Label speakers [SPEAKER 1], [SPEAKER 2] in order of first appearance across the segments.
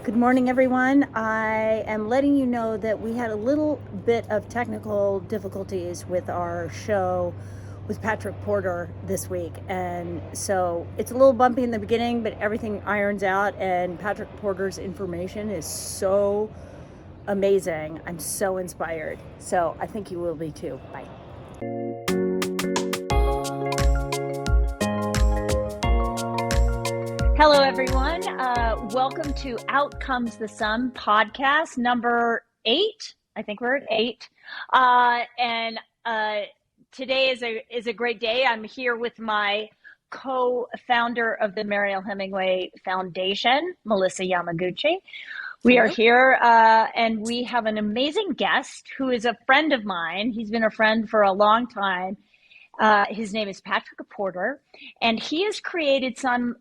[SPEAKER 1] Good morning, everyone. I am letting you know that we had a little bit of technical difficulties with our show with Patrick Porter this week. And so it's a little bumpy in the beginning, but everything irons out. And Patrick Porter's information is so amazing. I'm so inspired. So I think you will be too. Bye. Hello, everyone. Welcome to Out Comes the Sun podcast number 8. I think we're at 8. And today is a great day. I'm here with my co-founder of the Mariel Hemingway Foundation, Melissa Yamaguchi. We are here and we have an amazing guest who is a friend of mine. He's been a friend for a long time. His name is Patrick Porter, and he has created an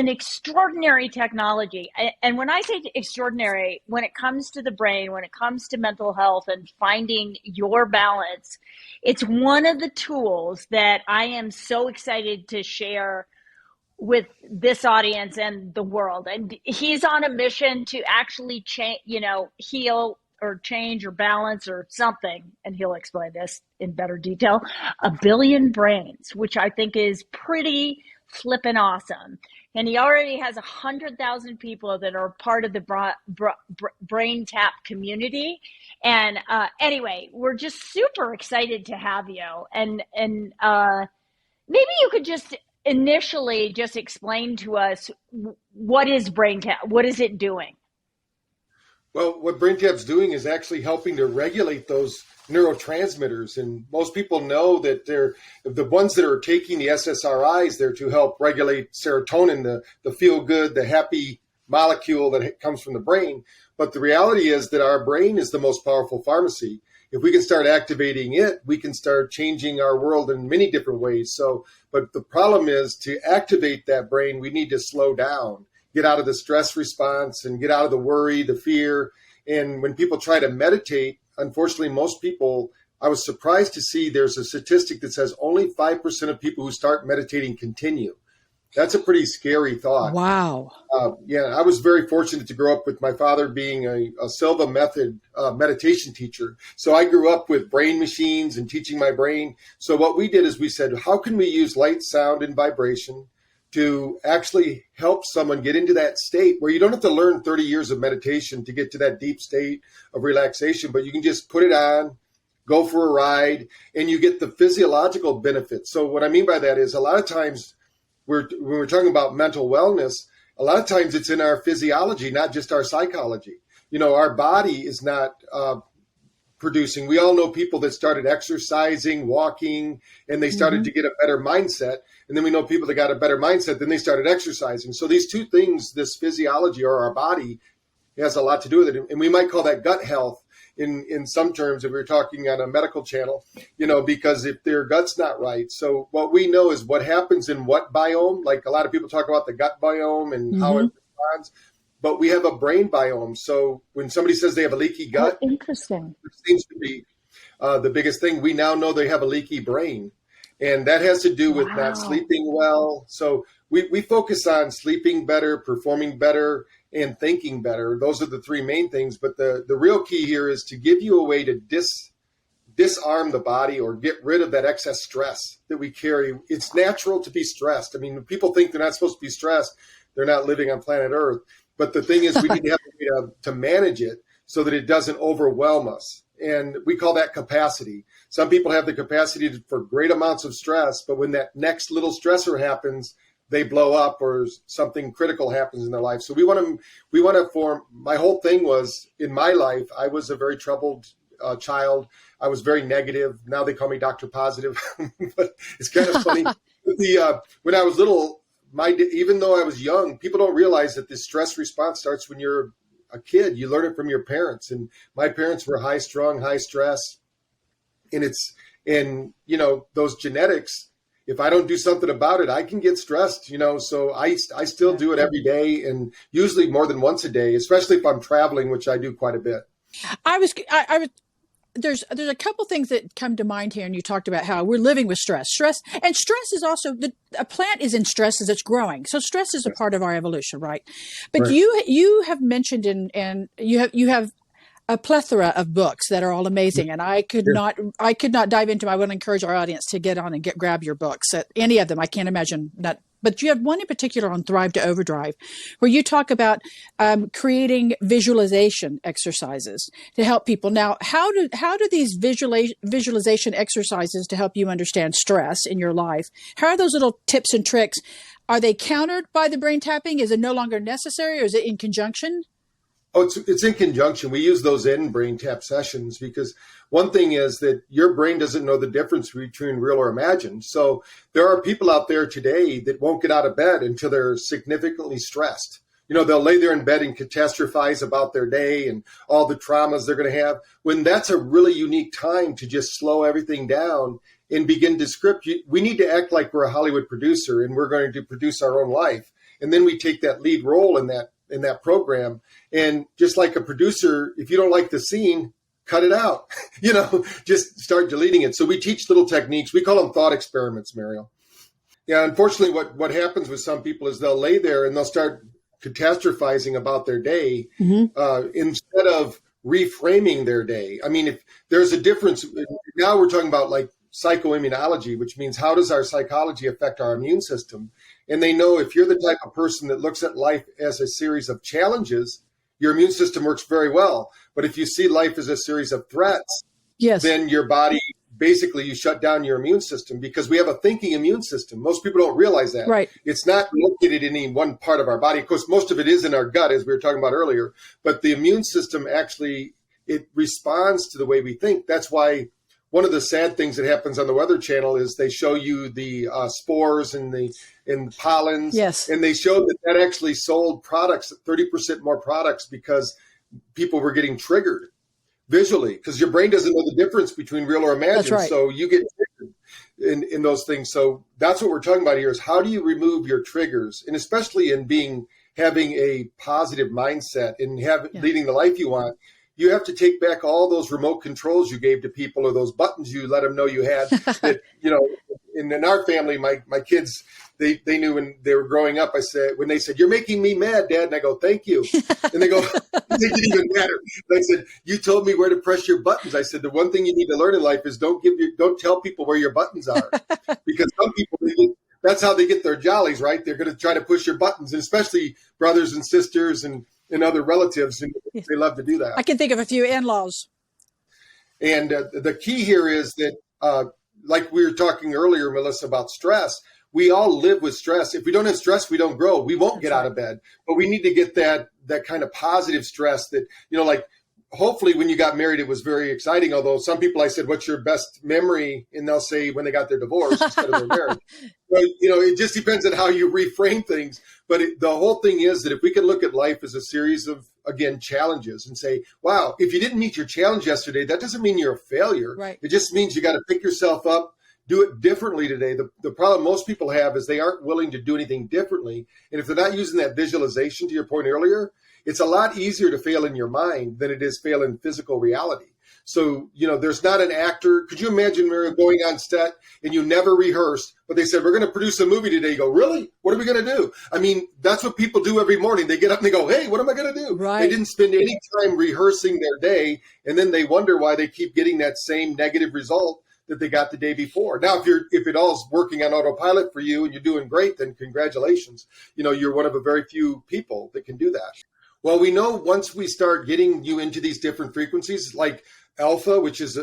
[SPEAKER 1] extraordinary technology. And when I say extraordinary, when it comes to the brain, when it comes to mental health and finding your balance, it's one of the tools that I am so excited to share with this audience and the world. And he's on a mission to actually heal or change or balance or something, and he'll explain this in better detail, 1 billion brains, which I think is pretty flippin' awesome. And he already has 100,000 people that are part of the Braintap community. And anyway, we're just super excited to have you. And maybe you could just initially just explain to us, what is Braintap? What is it doing?
[SPEAKER 2] Well, what Braintap's doing is actually helping to regulate those neurotransmitters. And most people know that they're the ones that are taking the SSRIs, they're to help regulate serotonin, the feel-good, the happy molecule that comes from the brain. But the reality is that our brain is the most powerful pharmacy. If we can start activating it, we can start changing our world in many different ways. But the problem is, to activate that brain, we need to slow down, get out of the stress response and get out of the worry, the fear. And when people try to meditate, unfortunately, most people, I was surprised to see there's a statistic that says only 5% of people who start meditating continue. That's a pretty scary thought.
[SPEAKER 3] Wow.
[SPEAKER 2] I was very fortunate to grow up with my father being a Silva method meditation teacher. So I grew up with brain machines and teaching my brain. So what we did is we said, how can we use light, sound, and vibration to actually help someone get into that state where you don't have to learn 30 years of meditation to get to that deep state of relaxation, but you can just put it on, go for a ride, and you get the physiological benefits. So what I mean by that is, a lot of times when we're talking about mental wellness, a lot of times it's in our physiology, not just our psychology. Our body is not producing. We all know people that started exercising, walking, and they started to get a better mindset. And then we know people that got a better mindset, then they started exercising. So these two things, this physiology or our body, has a lot to do with it. And we might call that gut health in some terms if we're talking on a medical channel, because if their gut's not right. So what we know is what happens in what biome. Like, a lot of people talk about the gut biome and how it responds. But we have a brain biome. So when somebody says they have a leaky gut,
[SPEAKER 1] Interesting.
[SPEAKER 2] Which seems to be the biggest thing, we now know they have a leaky brain. And that has to do with not sleeping well. So we focus on sleeping better, performing better, and thinking better. Those are the three main things. But the real key here is to give you a way to disarm the body or get rid of that excess stress that we carry. It's natural to be stressed. I mean, when people think they're not supposed to be stressed, they're not living on planet Earth. But the thing is, we need to have a way to manage it so that it doesn't overwhelm us. And we call that capacity. Some people have the capacity for great amounts of stress, but when that next little stressor happens, they blow up or something critical happens in their life. So we want to form, my whole thing was, in my life, I was a very troubled child. I was very negative. Now they call me Dr. Positive, but it's kind of funny. When I was little, even though I was young, people don't realize that this stress response starts when you're a kid. You learn it from your parents. And my parents were high strung, high stress. And those genetics, if I don't do something about it, I can get stressed, so I still do it every day, and usually more than once a day, especially if I'm traveling, which I do quite a bit.
[SPEAKER 3] I was there's a couple things that come to mind here, and you talked about how we're living with stress, and stress is also a plant is in stress as it's growing. So stress is a part of our evolution, right? But
[SPEAKER 2] Right.
[SPEAKER 3] you have mentioned and you have a plethora of books that are all amazing, and I could not dive into them. I want to encourage our audience to get on and grab your books, any of them. I can't imagine that. But you have one in particular on Thrive to Overdrive, where you talk about creating visualization exercises to help people. Now, how do these visualization exercises to help you understand stress in your life? How are those little tips and tricks? Are they countered by the brain tapping? Is it no longer necessary, or is it in conjunction?
[SPEAKER 2] Oh, it's in conjunction. We use those in brain tap sessions because one thing is that your brain doesn't know the difference between real or imagined. So there are people out there today that won't get out of bed until they're significantly stressed. They'll lay there in bed and catastrophize about their day and all the traumas they're going to have, when that's a really unique time to just slow everything down and begin to script. We need to act like we're a Hollywood producer and we're going to produce our own life. And then we take that lead role in that program. And just like a producer, if you don't like the scene, cut it out, just start deleting it. So we teach little techniques. We call them thought experiments, Mariel. Yeah. Unfortunately, what happens with some people is they'll lay there and they'll start catastrophizing about their day instead of reframing their day. I mean, if there's a difference, now we're talking about like psychoimmunology, which means how does our psychology affect our immune system? And they know if you're the type of person that looks at life as a series of challenges, your immune system works very well. But if you see life as a series of threats, then your body, basically you shut down your immune system, because we have a thinking immune system. Most people don't realize that.
[SPEAKER 3] Right.
[SPEAKER 2] It's not located in any one part of our body. Of course, most of it is in our gut, as we were talking about earlier. But the immune system actually, it responds to the way we think. That's why one of the sad things that happens on the Weather Channel is they show you the spores and the pollens.
[SPEAKER 3] Yes.
[SPEAKER 2] And they showed that actually sold products, 30% more products, because people were getting triggered visually, because your brain doesn't know the difference between real or imagined.
[SPEAKER 3] That's right.
[SPEAKER 2] So you get triggered in those things. So that's what we're talking about here, is how do you remove your triggers? And especially in having a positive mindset and leading the life you want. You have to take back all those remote controls you gave to people, or those buttons you let them know you had. That, in our family, my kids, they knew when they were growing up. When they said, "You're making me mad, Dad," and I go, "Thank you," and they go, "They get even madder." I said, "You told me where to press your buttons." I said, "The one thing you need to learn in life is don't tell people where your buttons are," because some people, that's how they get their jollies, right? They're going to try to push your buttons, and especially brothers and sisters and other relatives, and they love to do that.
[SPEAKER 3] I can think of a few in-laws.
[SPEAKER 2] And the key here is that, like we were talking earlier, Melissa, about stress, we all live with stress. If we don't have stress, we don't grow. We won't get out of bed. But we need to get that kind of positive stress that, like, hopefully when you got married, it was very exciting. Although some people, I said, "What's your best memory?" And they'll say when they got their divorce instead of their marriage. But, it just depends on how you reframe things. But the whole thing is that if we can look at life as a series of, again, challenges and say, wow, if you didn't meet your challenge yesterday, that doesn't mean you're a failure.
[SPEAKER 3] Right.
[SPEAKER 2] It just means you got to pick yourself up, do it differently today. The problem most people have is they aren't willing to do anything differently. And if they're not using that visualization, to your point earlier, it's a lot easier to fail in your mind than it is fail in physical reality. So, there's not an actor. Could you imagine, Mariel, going on set and you never rehearsed, but they said, "We're going to produce a movie today." You go, "Really? What are we going to do?" I mean, that's what people do every morning. They get up and they go, "Hey, what am I going to do?"
[SPEAKER 3] Right.
[SPEAKER 2] They didn't spend any time rehearsing their day. And then they wonder why they keep getting that same negative result that they got the day before. Now, if it all is working on autopilot for you and you're doing great, then congratulations. You're one of a very few people that can do that. Well, we know once we start getting you into these different frequencies, like alpha, which is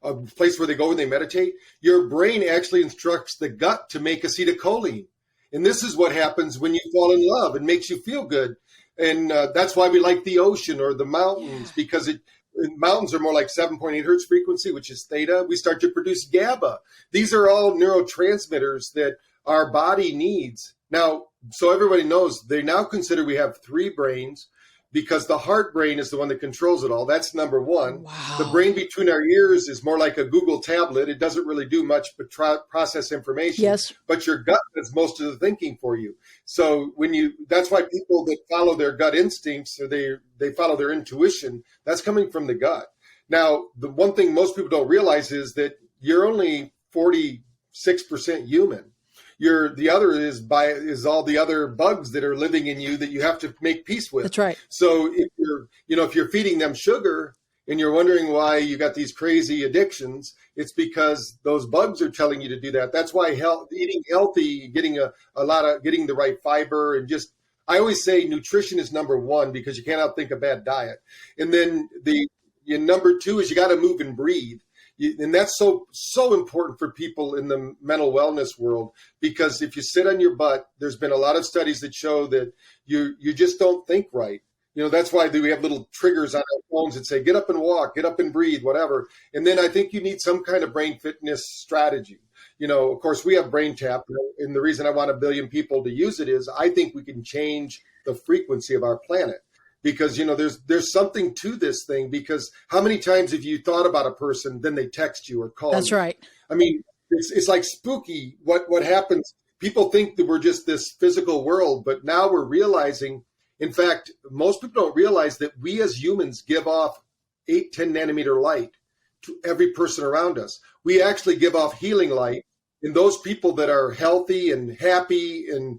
[SPEAKER 2] a place where they go and they meditate, your brain actually instructs the gut to make acetylcholine. And this is what happens when you fall in love. It makes you feel good. And that's why we like the ocean or the mountains, because mountains are more like 7.8 hertz frequency, which is theta. We start to produce GABA. These are all neurotransmitters that our body needs. Now, so everybody knows, they now consider we have 3 brains, because the heart brain is the one that controls it all. That's number one.
[SPEAKER 3] Wow.
[SPEAKER 2] The brain between our ears is more like a Google tablet. It doesn't really do much but process information.
[SPEAKER 3] Yes.
[SPEAKER 2] But your gut does most of the thinking for you. So that's why people that follow their gut instincts, or they follow their intuition, that's coming from the gut. Now, the one thing most people don't realize is that you're only 46% human. The other is all the other bugs that are living in you that you have to make peace with.
[SPEAKER 3] That's right.
[SPEAKER 2] So if you're feeding them sugar and you're wondering why you got these crazy addictions, it's because those bugs are telling you to do that. That's why eating healthy, getting getting the right fiber, and just, I always say nutrition is number one, because you can't outthink a bad diet. And then number two is you got to move and breathe. And that's so important for people in the mental wellness world, because if you sit on your butt, there's been a lot of studies that show that you just don't think right. That's why we have little triggers on our phones that say, get up and walk, get up and breathe, whatever. And then I think you need some kind of brain fitness strategy. Of course, we have Braintap, and the reason I want 1 billion people to use it is I think we can change the frequency of our planet. Because, there's something to this thing, because how many times have you thought about a person, then they text you or call you?
[SPEAKER 3] That's right.
[SPEAKER 2] I mean, it's like spooky what happens. People think that we're just this physical world, but now we're realizing, in fact, most people don't realize that we as humans give off 8-10 nanometer light to every person around us. We actually give off healing light. And those people that are healthy and happy and,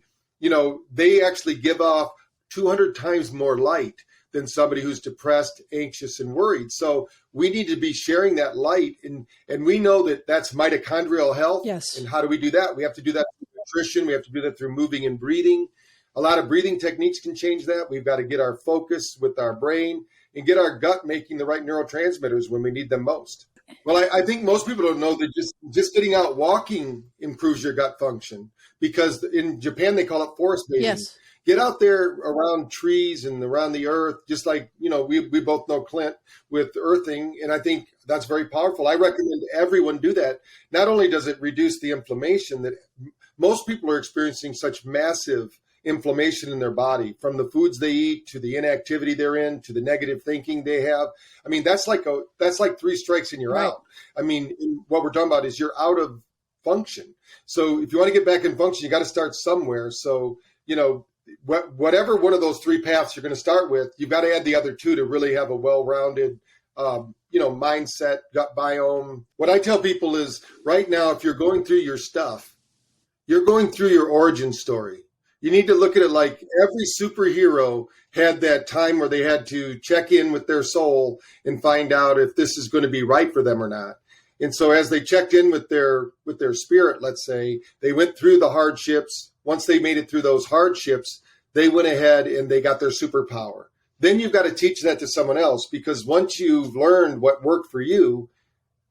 [SPEAKER 2] they actually give off 200 times more light than somebody who's depressed, anxious, and worried. So we need to be sharing that light. And we know that that's mitochondrial health.
[SPEAKER 3] Yes.
[SPEAKER 2] And how do we do that? We have to do that through nutrition. We have to do that through moving and breathing. A lot of breathing techniques can change that. We've got to get our focus with our brain and get our gut making the right neurotransmitters when we need them most. Well, I think most people don't know that just getting out walking improves your gut function, because in Japan, they call it forest bathing.
[SPEAKER 3] Yes.
[SPEAKER 2] Get out there around trees and around the earth, just like, we both know Clint with earthing. And I think that's very powerful. I recommend everyone do that. Not only does it reduce the inflammation that most people are experiencing, such massive inflammation in their body, from the foods they eat to the inactivity they're in to the negative thinking they have. I mean, that's like 3 strikes and you're
[SPEAKER 3] right.
[SPEAKER 2] out. I mean, what we're talking about is you're out of function. So if you want to get back in function, you got to start somewhere. So, whatever one of those 3 paths you're going to start with, you've got to add the other 2 to really have a well-rounded, mindset, gut biome. What I tell people is, right now, if you're going through your stuff, you're going through your origin story. You need to look at it like every superhero had that time where they had to check in with their soul and find out if this is going to be right for them or not. And so as they checked in with their spirit, let's say, they went through the hardships. Once they made it through those hardships, they went ahead and they got their superpower. Then you've got to teach that to someone else, because once you've learned what worked for you,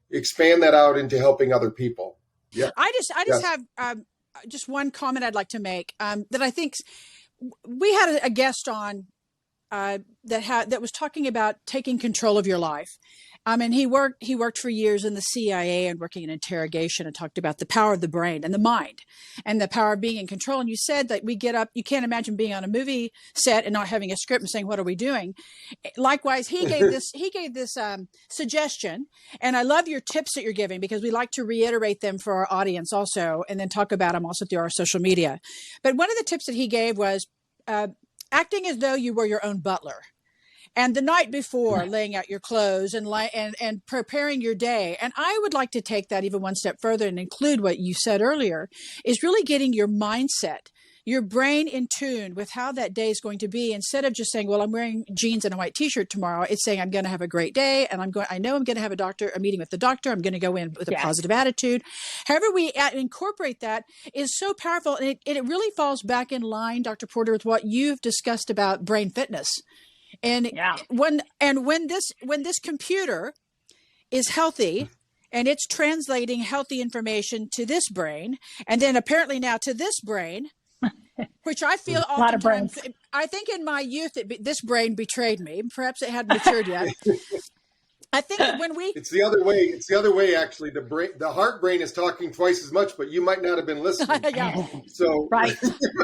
[SPEAKER 2] expand that out into helping other people. Yeah.
[SPEAKER 3] I just have just one comment I'd like to make, that I think we had a guest on that was talking about taking control of your life. And he worked for years in the CIA and working in interrogation, and talked about the power of the brain and the mind and the power of being in control. And you said that we get up, you can't imagine being on a movie set and not having a script and saying, what are we doing? Likewise, he gave this suggestion. And I love your tips that you're giving, because we like to reiterate them for our audience also, and then talk about them also through our social media. But one of the tips that he gave was acting as though you were your own butler. And the night before, laying out your clothes and preparing your day. And I would like to take that even one step further and include what you said earlier, is really getting your mindset, your brain in tune with how that day is going to be, instead of just saying, well, I'm wearing jeans and a white t-shirt tomorrow. It's saying, I'm going to have a great day, and I know I'm going to have a meeting with the doctor. I'm going to go in with a positive attitude. However we incorporate that is so powerful. And it really falls back in line, Dr. Porter, with what you've discussed about brain fitness. And when this computer is healthy and it's translating healthy information to this brain, and then apparently now to this brain, which I feel oftentimes, I think in my youth, this brain betrayed me. Perhaps it hadn't matured yet. I think it's the other way. It's the other way, actually. The heart brain is talking twice as much, but you might not have been listening.
[SPEAKER 1] Yeah.
[SPEAKER 2] So
[SPEAKER 1] right.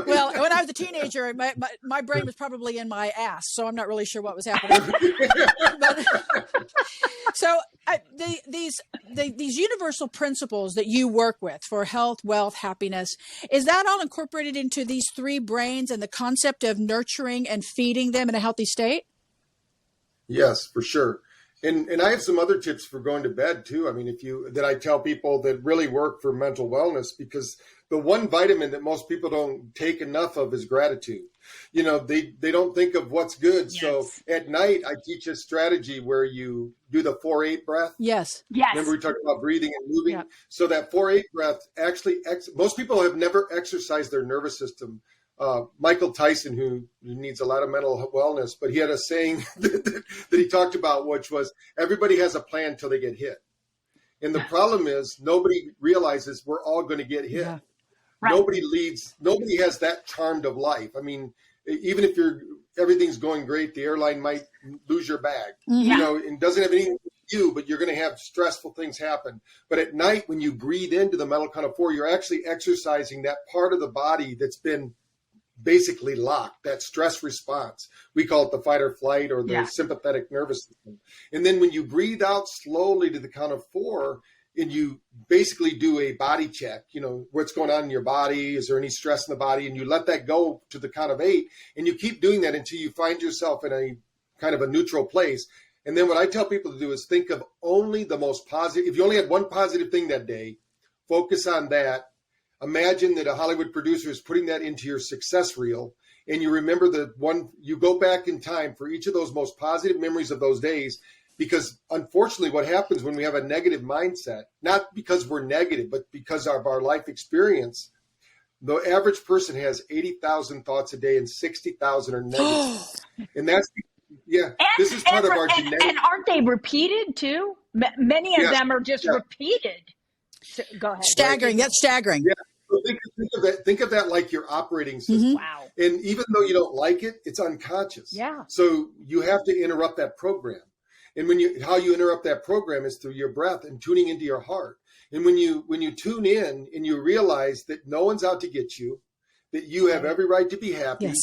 [SPEAKER 3] Well, when I was a teenager, my brain was probably in my ass, so I'm not really sure what was happening. So these universal principles that you work with for health, wealth, happiness, is that all incorporated into these 3 brains and the concept of nurturing and feeding them in a healthy state?
[SPEAKER 2] Yes, for sure. And I have some other tips for going to bed too. I mean, that I tell people that really work for mental wellness, because the one vitamin that most people don't take enough of is gratitude. They don't think of what's good.
[SPEAKER 1] Yes.
[SPEAKER 2] So at night, I teach a strategy where you do the 4-8 breath.
[SPEAKER 3] Yes.
[SPEAKER 2] Remember we talked about breathing and moving?
[SPEAKER 3] Yeah.
[SPEAKER 2] So that 4-8 breath actually, most people have never exercised their nervous system. Michael Tyson, who needs a lot of mental wellness, but he had a saying that he talked about, which was, everybody has a plan till they get hit. And the problem is nobody realizes we're all going to get hit.
[SPEAKER 3] Yeah.
[SPEAKER 1] Right.
[SPEAKER 2] Nobody has that charmed of life. I mean, even if everything's going great, the airline might lose your bag, and doesn't have anything to do, but you're going to have stressful things happen. But at night, when you breathe into the mental count of 4, you're actually exercising that part of the body that's been basically locked, that stress response. We call it the fight or flight, or the sympathetic nervous system. And then when you breathe out slowly to the count of 4, and you basically do a body check, what's going on in your body, is there any stress in the body, and you let that go to the count of 8, and you keep doing that until you find yourself in a kind of a neutral place. And then what I tell people to do is think of only the most positive. If you only had one positive thing that day, focus on that. Imagine that a Hollywood producer is putting that into your success reel, and you remember you go back in time for each of those most positive memories of those days. Because unfortunately, what happens when we have a negative mindset, not because we're negative, but because of our life experience, the average person has 80,000 thoughts a day and 60,000 are negative. And this is part of our genetic.
[SPEAKER 1] And aren't they repeated too? Many of them are just repeated. So, go ahead.
[SPEAKER 3] Staggering. That's staggering.
[SPEAKER 2] Yeah. So think of that like your operating system.
[SPEAKER 3] Mm-hmm.
[SPEAKER 1] Wow.
[SPEAKER 2] And even though you don't like it, it's unconscious.
[SPEAKER 1] Yeah.
[SPEAKER 2] So you have to interrupt that program. And how you interrupt that program is through your breath and tuning into your heart. And when you tune in and you realize that no one's out to get you, that you have every right to be happy,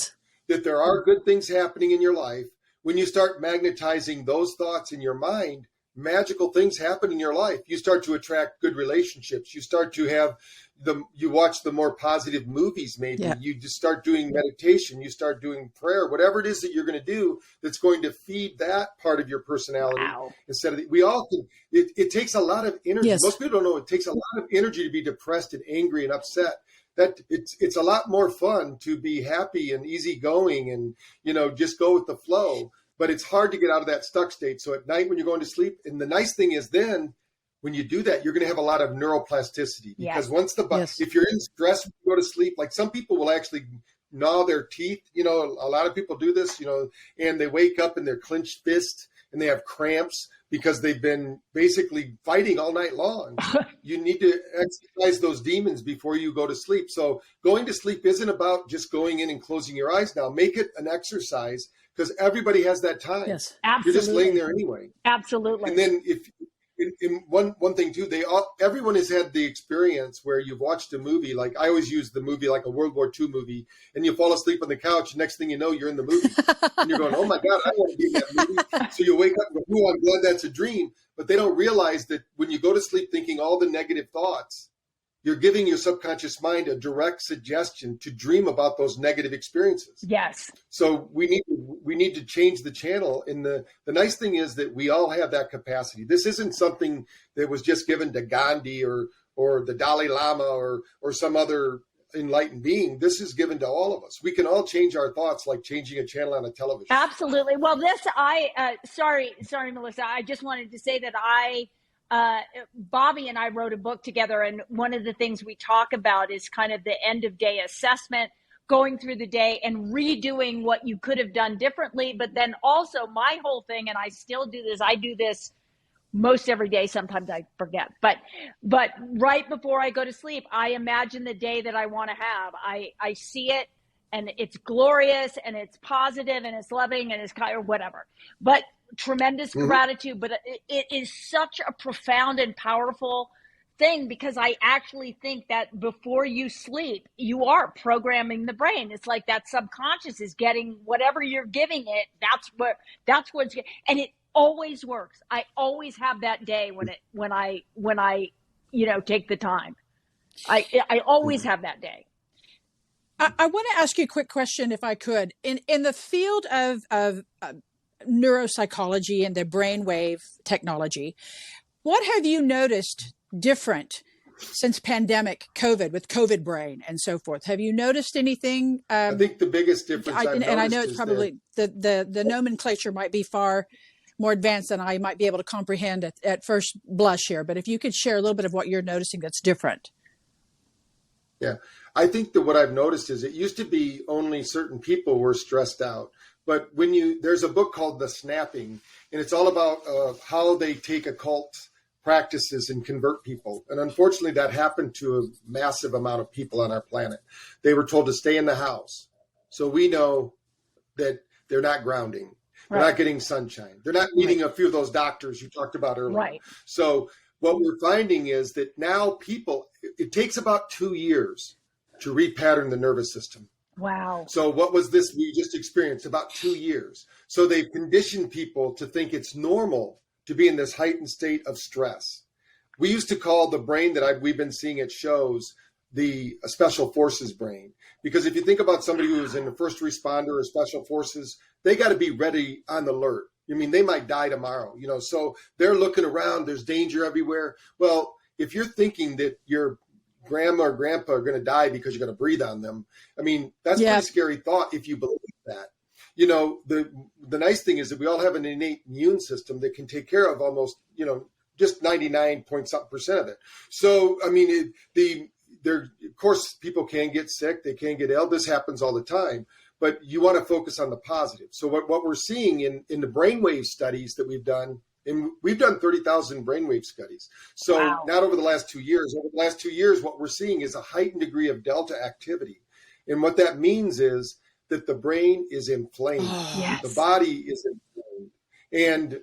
[SPEAKER 2] that there are good things happening in your life, when you start magnetizing those thoughts in your mind, magical things happen in your life. You start to attract good relationships. You start to have you watch the more positive movies, maybe. Yeah. You just start doing meditation. You start doing prayer, whatever it is that you're going to do that's going to feed that part of your personality.
[SPEAKER 1] Wow.
[SPEAKER 2] Instead of we all can. It takes a lot of energy.
[SPEAKER 3] Yes.
[SPEAKER 2] Most people don't know it takes a lot of energy to be depressed and angry and upset. That it's a lot more fun to be happy and easygoing and just go with the flow. But it's hard to get out of that stuck state. So at night when you're going to sleep, and the nice thing is then when you do that, you're going to have a lot of neuroplasticity, because once if you're in stress, when you go to sleep, like some people will actually gnaw their teeth. A lot of people do this, and they wake up in their clenched fist and they have cramps because they've been basically fighting all night long. You need to exercise those demons before you go to sleep. So going to sleep isn't about just going in and closing your eyes now. Make it an exercise, because everybody has that time.
[SPEAKER 3] Yes,
[SPEAKER 1] absolutely.
[SPEAKER 2] You're just laying there anyway.
[SPEAKER 1] Absolutely.
[SPEAKER 2] And then one thing too, everyone has had the experience where you've watched a movie. Like I always use the movie like a World War II movie, and you fall asleep on the couch. Next thing you know, you're in the movie, and you're going, "Oh my God, I want to be in that movie." So you wake up and go, "Oh, I'm glad that's a dream." But they don't realize that when you go to sleep thinking all the negative thoughts, you're giving your subconscious mind a direct suggestion to dream about those negative experiences.
[SPEAKER 1] Yes.
[SPEAKER 2] So we need to change the channel. And the nice thing is that we all have that capacity. This isn't something that was just given to Gandhi or the Dalai Lama or some other enlightened being. This is given to all of us. We can all change our thoughts like changing a channel on a television.
[SPEAKER 1] Absolutely. Well, sorry, Melissa. I just wanted to say that Bobby and I wrote a book together, and one of the things we talk about is kind of the end of day assessment, going through the day and redoing what you could have done differently. But then also my whole thing, and I still do this, I do this most every day. Sometimes I forget, but right before I go to sleep, I imagine the day that I want to have. I see it, and it's glorious, and it's positive, and it's loving, and it's kind of whatever. But tremendous gratitude. But it is such a profound and powerful thing, because I actually think that before you sleep, you are programming the brain. It's like that subconscious is getting whatever you're giving it. That's what's, and it always works. I always have that day when I take the time. I always have that day.
[SPEAKER 3] I want to ask you a quick question, if I could. In the field of neuropsychology and the brainwave technology. What have you noticed different since pandemic COVID with COVID brain and so forth? Have you noticed anything?
[SPEAKER 2] I think the biggest difference
[SPEAKER 3] and I know it's probably the nomenclature might be far more advanced than I might be able to comprehend at first blush here. But if you could share a little bit of what you're noticing that's different.
[SPEAKER 2] Yeah, I think that what I've noticed is it used to be only certain people were stressed out. But there's a book called The Snapping, and it's all about how they take occult practices and convert people. And unfortunately, that happened to a massive amount of people on our planet. They were told to stay in the house. So we know that they're not grounding. They're not getting sunshine. They're not meeting a few of those doctors you talked about earlier.
[SPEAKER 1] Right.
[SPEAKER 2] So what we're finding is that now it takes about 2 years to repattern the nervous system.
[SPEAKER 1] Wow.
[SPEAKER 2] So what was this we just experienced? About 2 years. So they've conditioned people to think it's normal to be in this heightened state of stress. We used to call the brain that we've been seeing at shows the special forces brain. Because if you think about somebody who is in the first responder or special forces, they got to be ready on the alert. I mean, they might die tomorrow, so they're looking around, there's danger everywhere. Well, if you're thinking that your grandma or grandpa are going to die because you're going to breathe on them, I mean, that's a pretty scary thought if you believe that. The nice thing is that we all have an innate immune system that can take care of almost, just 99.something% of it. So, I mean, of course, people can get sick, they can get ill. This happens all the time. But you want to focus on the positive. So what we're seeing in the brainwave studies that we've done, and we've done 30,000 brainwave studies. So not over the last 2 years. Over the last 2 years, what we're seeing is a heightened degree of delta activity. And what that means is that the brain is inflamed.
[SPEAKER 1] Yes.
[SPEAKER 2] The body is inflamed. And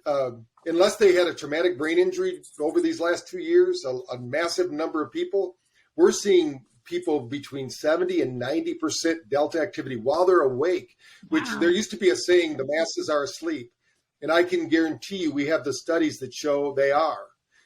[SPEAKER 2] unless they had a traumatic brain injury over these last 2 years, a massive number of people, we're seeing people between 70 and 90% delta activity while they're awake, which there used to be a saying, the masses are asleep. And I can guarantee you we have the studies that show they are,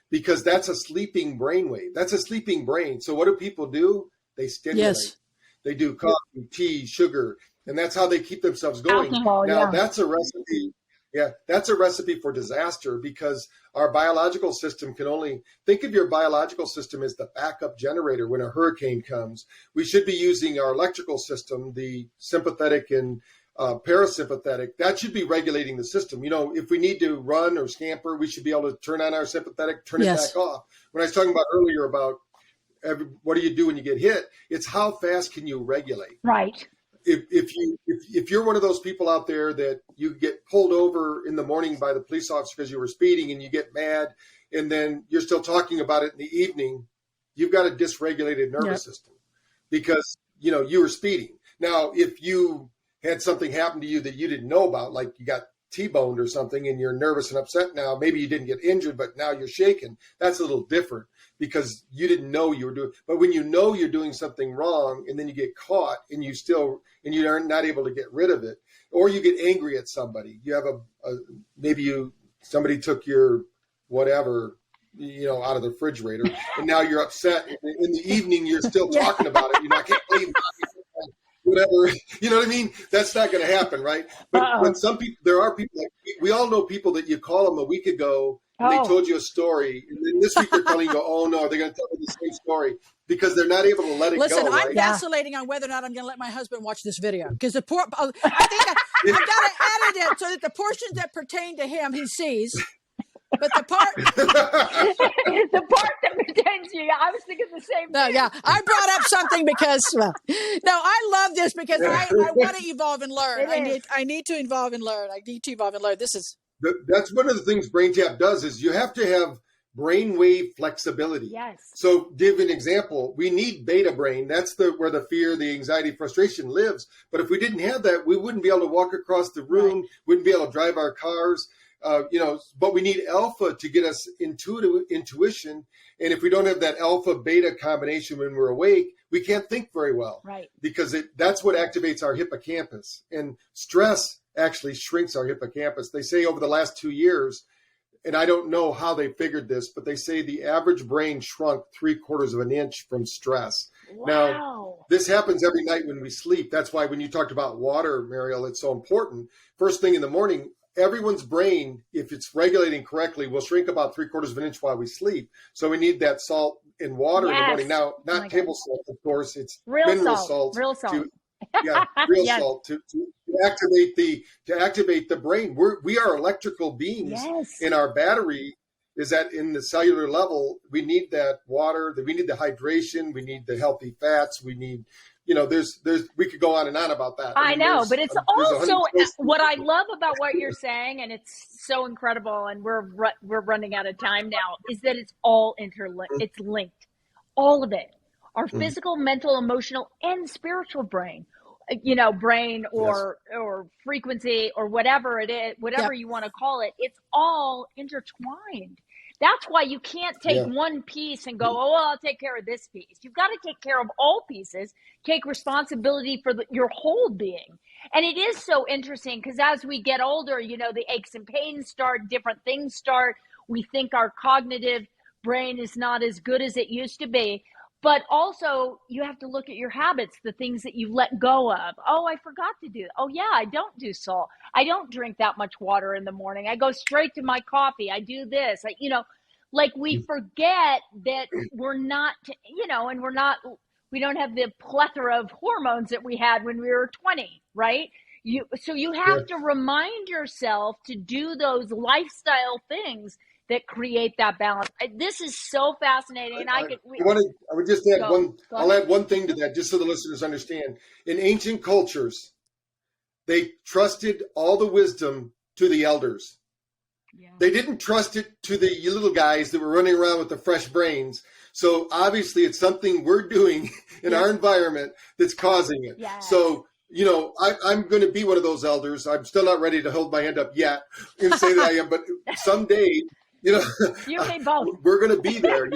[SPEAKER 2] because that's a sleeping brainwave. That's a sleeping brain. So what do people do? They stimulate. Yes. They do coffee, tea, sugar, and that's how they keep themselves going.
[SPEAKER 1] Alcohol,
[SPEAKER 2] that's a recipe. Yeah, that's a recipe for disaster, because our biological system can only think of your biological system as the backup generator when a hurricane comes. We should be using our electrical system, the sympathetic and parasympathetic. That should be regulating the system. If we need to run or scamper, we should be able to turn on our sympathetic, turn it back off. When I was talking about earlier about what do you do when you get hit, it's how fast can you regulate?
[SPEAKER 1] Right.
[SPEAKER 2] If you're one of those people out there that you get pulled over in the morning by the police officer because you were speeding and you get mad, and then you're still talking about it in the evening, you've got a dysregulated nervous system, because you were speeding. Now, if you had something happen to you that you didn't know about, like you got T-boned or something and you're nervous and upset now, maybe you didn't get injured, but now you're shaken. That's a little different, because you didn't know you were doing. But when you know you're doing something wrong and then you get caught and you are not able to get rid of it, or you get angry at somebody, you have somebody took your whatever, out of the refrigerator, and now you're upset. In the evening, you're still talking about it. I can't believe whatever, you know what I mean? That's not going to happen, right? But some people, there are people, we all know people that you call them a week ago and they told you a story, and then this week they're telling you, oh no, they're going to tell you the same story, because they're not able to let it go.
[SPEAKER 3] Listen, I'm vacillating on whether or not I'm going to let my husband watch this video, because I think I've got to edit it so that the portions that pertain to him he sees. But the part
[SPEAKER 1] that pertains to you, I was thinking the same thing.
[SPEAKER 3] No, yeah, I brought up something because, I love this because I want to evolve and learn. I need to evolve and learn. This is.
[SPEAKER 2] That's one of the things Braintap does, is you have to have brainwave flexibility.
[SPEAKER 1] Yes.
[SPEAKER 2] So give an example. We need beta brain. That's where the fear, the anxiety, frustration lives. But if we didn't have that, we wouldn't be able to walk across the room, wouldn't be able to drive our cars. But we need alpha to get us intuition. And if we don't have that alpha beta combination when we're awake, we can't think very well.
[SPEAKER 1] Right.
[SPEAKER 2] Because that's what activates our hippocampus. And stress actually shrinks our hippocampus. They say over the last 2 years, and I don't know how they figured this, but they say the average brain shrunk 3/4 of an inch from stress.
[SPEAKER 1] Wow.
[SPEAKER 2] Now, this happens every night when we sleep. That's why when you talked about water, Mariel, it's so important. First thing in the morning, everyone's brain, if it's regulating correctly, will shrink about 3/4 of an inch while we sleep. So we need that salt and water in the morning. Now, not table salt, of course. It's
[SPEAKER 1] real
[SPEAKER 2] mineral
[SPEAKER 1] salt. Real salt.
[SPEAKER 2] Real
[SPEAKER 1] Yes.
[SPEAKER 2] salt to activate the brain. We are electrical beings,
[SPEAKER 1] Yes.
[SPEAKER 2] and our battery is that in the cellular level. We need that water. We need the hydration. We need the healthy fats. We need, there's we could go on and on about that.
[SPEAKER 1] I know, but it's also what I love about what you're saying, and it's so incredible. And we're running out of time now. Is that it's all interlinked? It's linked, all of it. Our physical, mental, emotional, and spiritual brain, brain or frequency or whatever it is, whatever you want to call it, it's all intertwined. That's why you can't take one piece and go, oh, well, I'll take care of this piece. You've got to take care of all pieces, take responsibility for your whole being. And it is so interesting because as we get older, the aches and pains start, different things start. We think our cognitive brain is not as good as it used to be. But also, you have to look at your habits, the things that you've let go of. Oh, I forgot to do. Oh, yeah, I don't do salt. I don't drink that much water in the morning. I go straight to my coffee. I do this. We forget that we're not, and we don't have the plethora of hormones that we had when we were 20, right? So you have to remind yourself to do those lifestyle things that create that balance. This is so fascinating.
[SPEAKER 2] I would just add I'll add one thing to that, just so the listeners understand. In ancient cultures, they trusted all the wisdom to the elders. Yeah. They didn't trust it to the little guys that were running around with the fresh brains. So obviously it's something we're doing in our environment that's causing it. Yeah. So, I'm going to be one of those elders. I'm still not ready to hold my hand up yet and say that I am, but someday, you and both. We're going to be there.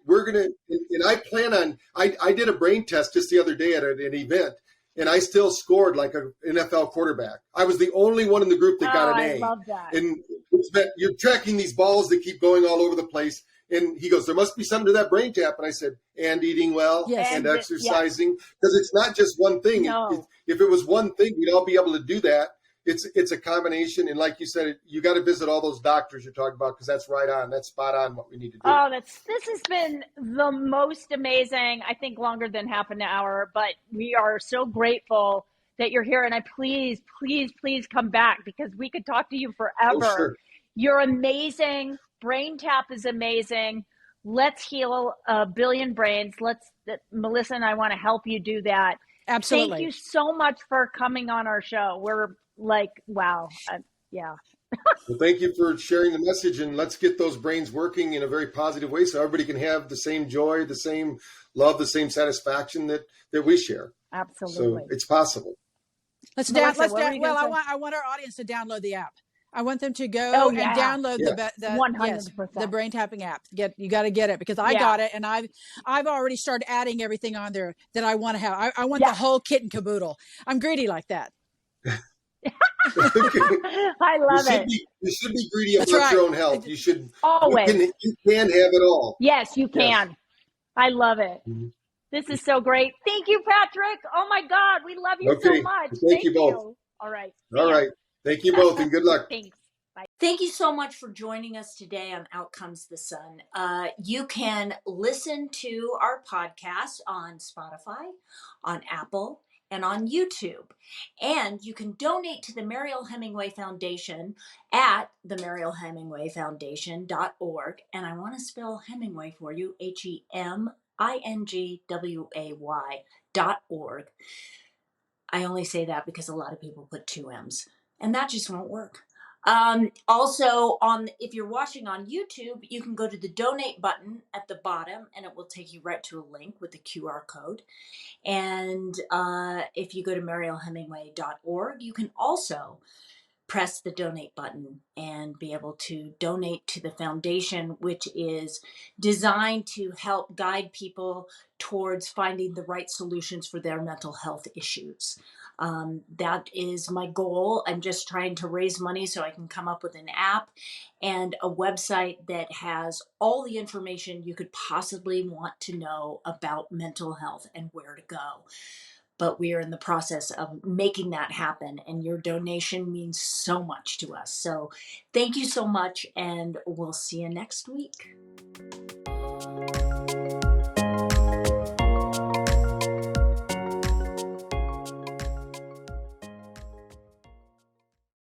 [SPEAKER 2] We're going to, and I plan on. I did a brain test just the other day at an event, and I still scored like an NFL quarterback. I was the only one in the group that got an A. I love that. And it's that you're tracking these balls that keep going all over the place. And he goes, there must be something to that brain tap. And I said, and eating well, and exercising, because it's not just one thing. No. If it was one thing, we'd all be able to do that. It's a combination, and like you said, you got to visit all those doctors you're talking about, because that's right on. That's spot on what we need to do.
[SPEAKER 1] Oh, this has been the most amazing. I think longer than half an hour, but we are so grateful that you're here, and please come back, because we could talk to you forever. Oh, sure. You're amazing. Braintap is amazing. Let's heal a billion brains. Melissa and I want to help you do that.
[SPEAKER 3] Absolutely.
[SPEAKER 1] Thank you so much for coming on our show. We're wow.
[SPEAKER 2] Well, thank you for sharing the message, and let's get those brains working in a very positive way so everybody can have the same joy, the same love, the same satisfaction that we share.
[SPEAKER 1] Absolutely.
[SPEAKER 2] So it's possible.
[SPEAKER 3] I want our audience to download the app. I want them to go and download the brain tapping app. You got to get it, because I got it, and I've already started adding everything on there that I want to have. I want the whole kit and caboodle. I'm greedy like that.
[SPEAKER 1] I love it.
[SPEAKER 2] You should be greedy about your own health. You should
[SPEAKER 1] always.
[SPEAKER 2] You can have it all.
[SPEAKER 1] Yes, you can. Yes. I love it. Mm-hmm. This is so great. Thank you, Patrick. Oh my God, we love you so much.
[SPEAKER 2] Thank you both.
[SPEAKER 1] All right.
[SPEAKER 2] All right. Thank you both, and good luck.
[SPEAKER 1] Thanks. Bye.
[SPEAKER 4] Thank you so much for joining us today on Out Comes the Sun. You can listen to our podcast on Spotify, on Apple, and on YouTube. And you can donate to the Mariel Hemingway Foundation at the marielhemingwayfoundation.org. And I want to spell Hemingway for you, HEMINGWAY.org. I only say that because a lot of people put 2 M's, and that just won't work. Also, if you're watching on YouTube, you can go to the donate button at the bottom, and it will take you right to a link with the QR code. And if you go to marielhemingway.org, you can also press the donate button and be able to donate to the foundation, which is designed to help guide people towards finding the right solutions for their mental health issues. That is my goal. I'm just trying to raise money so I can come up with an app and a website that has all the information you could possibly want to know about mental health and where to go. but we are in the process of making that happen. And your donation means so much to us. So thank you so much. And we'll see you next week.